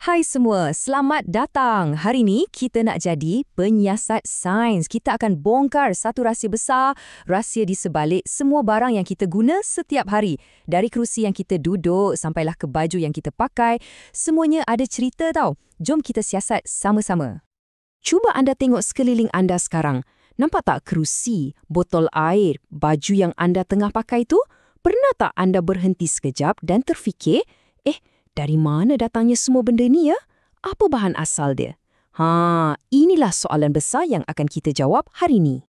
Hai semua, selamat datang. Hari ini kita nak jadi penyiasat sains. Kita akan bongkar satu rahsia besar, rahsia di sebalik semua barang yang kita guna setiap hari. Dari kerusi yang kita duduk sampailah ke baju yang kita pakai, semuanya ada cerita tau. Jom kita siasat sama-sama. Cuba anda tengok sekeliling anda sekarang. Nampak tak kerusi, botol air, baju yang anda tengah pakai tu? Pernah tak anda berhenti sekejap dan terfikir, dari mana datangnya semua benda ni ya? Apa bahan asal dia? Inilah soalan besar yang akan kita jawab hari ini.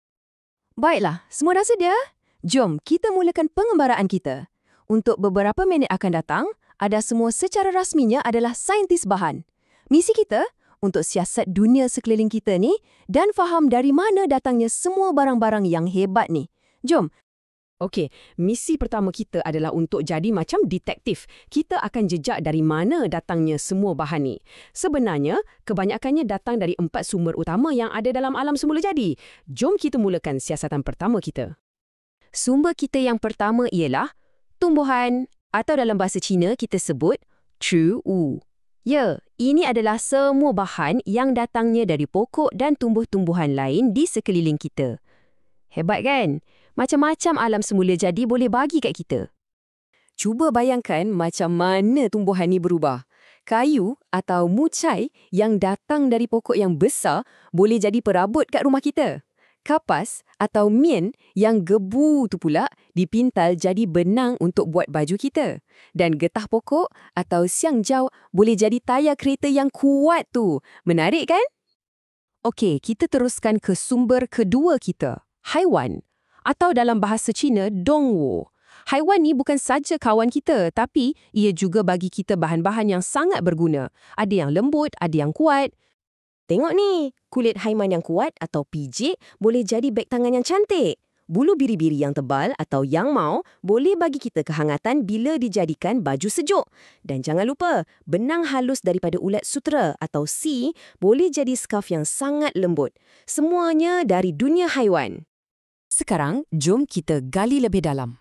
Baiklah, semua dah sedia? Jom kita mulakan pengembaraan kita. Untuk beberapa minit akan datang, ada semua secara rasminya adalah saintis bahan. Misi kita untuk siasat dunia sekeliling kita ni dan faham dari mana datangnya semua barang-barang yang hebat ni. Jom. Okey, misi pertama kita adalah untuk jadi macam detektif. Kita akan jejak dari mana datangnya semua bahan ni. Sebenarnya, kebanyakannya datang dari 4 sumber utama yang ada dalam alam semula jadi. Jom kita mulakan siasatan pertama kita. Sumber kita yang pertama ialah tumbuhan atau dalam bahasa Cina kita sebut 植物. Ya, ini adalah semua bahan yang datangnya dari pokok dan tumbuh-tumbuhan lain di sekeliling kita. Hebat kan? Macam-macam alam semula jadi boleh bagi kat kita. Cuba bayangkan macam mana tumbuhan ni berubah. Kayu atau mucai yang datang dari pokok yang besar boleh jadi perabot kat rumah kita. Kapas atau mien yang gebu tu pula dipintal jadi benang untuk buat baju kita. Dan getah pokok atau siang jau boleh jadi tayar kereta yang kuat tu. Menarik kan? Okey, kita teruskan ke sumber kedua kita. Haiwan. Atau dalam bahasa Cina, dongwu. Haiwan ni bukan saja kawan kita, tapi ia juga bagi kita bahan-bahan yang sangat berguna. Ada yang lembut, ada yang kuat. Tengok ni, kulit haiwan yang kuat atau pijik boleh jadi beg tangan yang cantik. Bulu biri-biri yang tebal atau yang mau boleh bagi kita kehangatan bila dijadikan baju sejuk. Dan jangan lupa, benang halus daripada ulat sutera atau si boleh jadi skarf yang sangat lembut. Semuanya dari dunia haiwan. Sekarang, jom kita gali lebih dalam.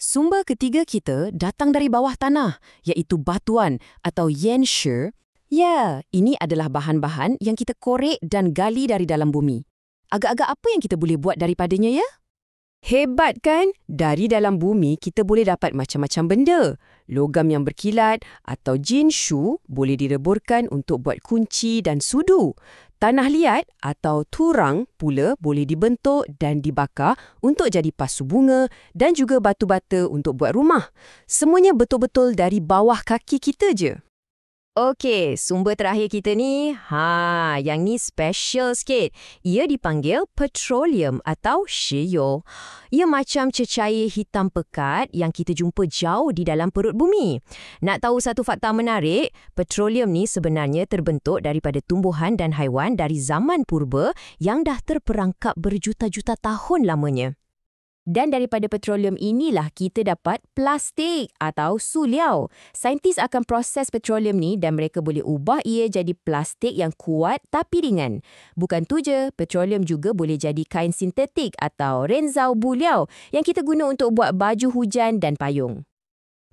Sumber ketiga kita datang dari bawah tanah, iaitu batuan atau yanshi. Ya, ini adalah bahan-bahan yang kita korek dan gali dari dalam bumi. Agak-agak apa yang kita boleh buat daripadanya ya? Hebat kan? Dari dalam bumi kita boleh dapat macam-macam benda. Logam yang berkilat atau jinshu boleh direburkan untuk buat kunci dan sudu. Tanah liat atau turang pula boleh dibentuk dan dibakar untuk jadi pasu bunga dan juga batu bata untuk buat rumah. Semuanya betul-betul dari bawah kaki kita je. Okey, sumber terakhir kita ni, yang ni special sikit. Ia dipanggil petroleum atau shio. Ia macam cecair hitam pekat yang kita jumpa jauh di dalam perut bumi. Nak tahu satu fakta menarik, petroleum ni sebenarnya terbentuk daripada tumbuhan dan haiwan dari zaman purba yang dah terperangkap berjuta-juta tahun lamanya. Dan daripada petroleum inilah kita dapat plastik atau suliau. Saintis akan proses petroleum ni dan mereka boleh ubah ia jadi plastik yang kuat tapi ringan. Bukan tu je, petroleum juga boleh jadi kain sintetik atau renzau buliau yang kita guna untuk buat baju hujan dan payung.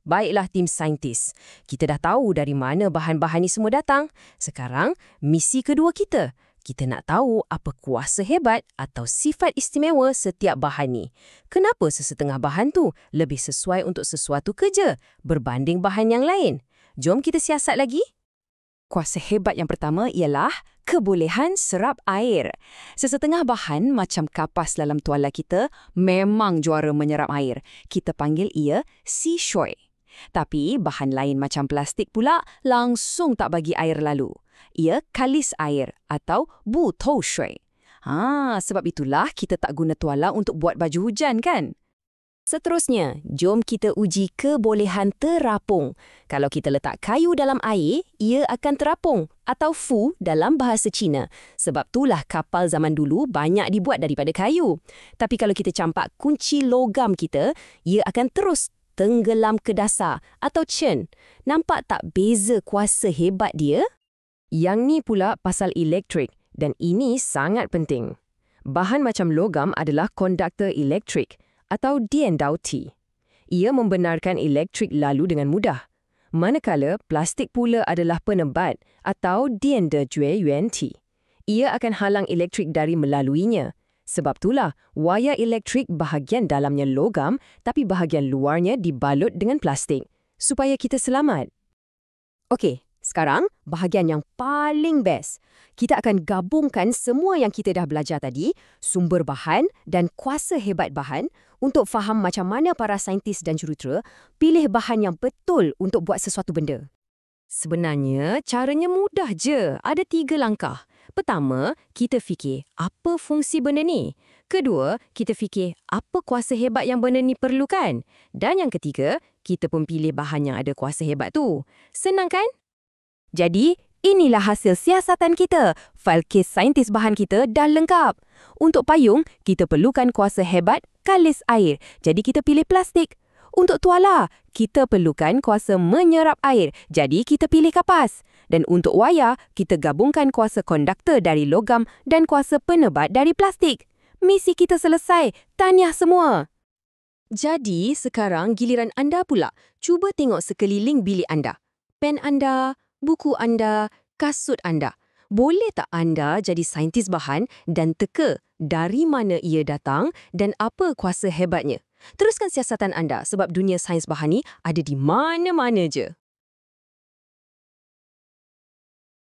Baiklah tim saintis, kita dah tahu dari mana bahan-bahan ni semua datang. Sekarang, misi kedua kita. Kita nak tahu apa kuasa hebat atau sifat istimewa setiap bahan ni. Kenapa sesetengah bahan tu lebih sesuai untuk sesuatu kerja berbanding bahan yang lain? Jom kita siasat lagi. Kuasa hebat yang pertama ialah kebolehan serap air. Sesetengah bahan macam kapas dalam tuala kita memang juara menyerap air. Kita panggil ia seashore. Tapi bahan lain macam plastik pula langsung tak bagi air lalu. Ia kalis air atau bu tou shui. Sebab itulah kita tak guna tuala untuk buat baju hujan kan? Seterusnya, jom kita uji kebolehan terapung. Kalau kita letak kayu dalam air, ia akan terapung atau fu dalam bahasa Cina. Sebab itulah kapal zaman dulu banyak dibuat daripada kayu. Tapi kalau kita campak kunci logam kita, ia akan terus tenggelam ke dasar atau chen. Nampak tak beza kuasa hebat dia? Yang ni pula pasal elektrik dan ini sangat penting. Bahan macam logam adalah konduktor elektrik atau dian dao ti. Ia membenarkan elektrik lalu dengan mudah. Manakala plastik pula adalah penebat atau 电的绝缘体. Ia akan halang elektrik dari melaluinya. Sebab itulah, wayar elektrik bahagian dalamnya logam tapi bahagian luarnya dibalut dengan plastik. Supaya kita selamat. Okey, sekarang bahagian yang paling best. Kita akan gabungkan semua yang kita dah belajar tadi, sumber bahan dan kuasa hebat bahan untuk faham macam mana para saintis dan jurutera pilih bahan yang betul untuk buat sesuatu benda. Sebenarnya, caranya mudah je. Ada 3 langkah. Pertama, kita fikir apa fungsi benda ni. Kedua, kita fikir apa kuasa hebat yang benda ni perlukan. Dan yang ketiga, kita pun pilih bahan yang ada kuasa hebat tu. Senang kan? Jadi, inilah hasil siasatan kita. Fail kes saintis bahan kita dah lengkap. Untuk payung, kita perlukan kuasa hebat kalis air. Jadi kita pilih plastik. Untuk tuala, kita perlukan kuasa menyerap air. Jadi kita pilih kapas. Dan untuk wayar, kita gabungkan kuasa konduktor dari logam dan kuasa penebat dari plastik. Misi kita selesai. Tahniah semua. Jadi, sekarang giliran anda pula. Cuba tengok sekeliling bilik anda. Pen anda, buku anda, kasut anda. Boleh tak anda jadi saintis bahan dan teka dari mana ia datang dan apa kuasa hebatnya? Teruskan siasatan anda sebab dunia sains bahan ni ada di mana-mana je.